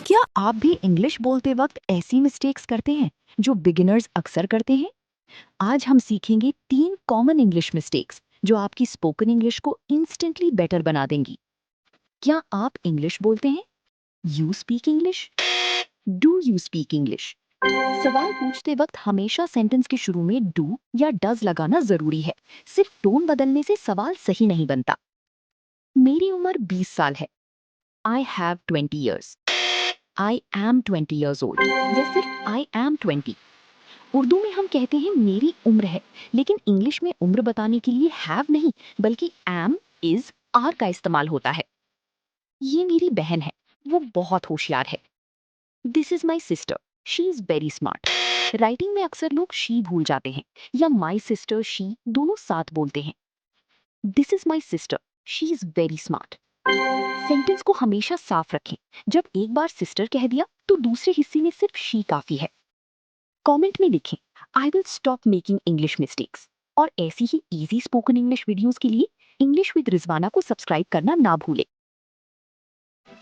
क्या आप भी इंग्लिश बोलते वक्त ऐसी मिस्टेक्स करते हैं जो बिगिनर्स अक्सर करते हैं? आज हम सीखेंगे 3 कॉमन इंग्लिश मिस्टेक्स जो आपकी स्पोकन इंग्लिश को इंस्टेंटली बेटर बना देंगी। क्या आप इंग्लिश बोलते हैं? You speak English? Do you speak English? सवाल पूछते वक्त हमेशा सेंटेंस के शुरू में डू या डज लगाना जरूरी है। सिर्फ टोन बदलने से सवाल सही नहीं बनता। मेरी उम्र 20 साल है। I have 20 years. I am 20 years old या सिर्फ आई एम 20। उर्दू में हम कहते हैं मेरी उम्र है, लेकिन इंग्लिश में उम्र बताने के लिए हैव नहीं बल्कि एम, इज, आर का इस्तेमाल होता है। ये मेरी बहन है, वो बहुत होशियार है। This is my sister, she is very smart. Writing में अक्सर लोग शी भूल जाते हैं या माई सिस्टर शी दोनों साथ बोलते हैं। This is my sister, she is very smart. Sentence को हमेशा साफ रखें। जब एक बार सिस्टर कह दिया तो दूसरे हिस्से में सिर्फ शी काफी है। कमेंट में लिखें I will stop making English mistakes. और ऐसी ही इजी स्पोकन इंग्लिश वीडियोस के लिए इंग्लिश विद रिजवाना को सब्सक्राइब करना ना भूलें।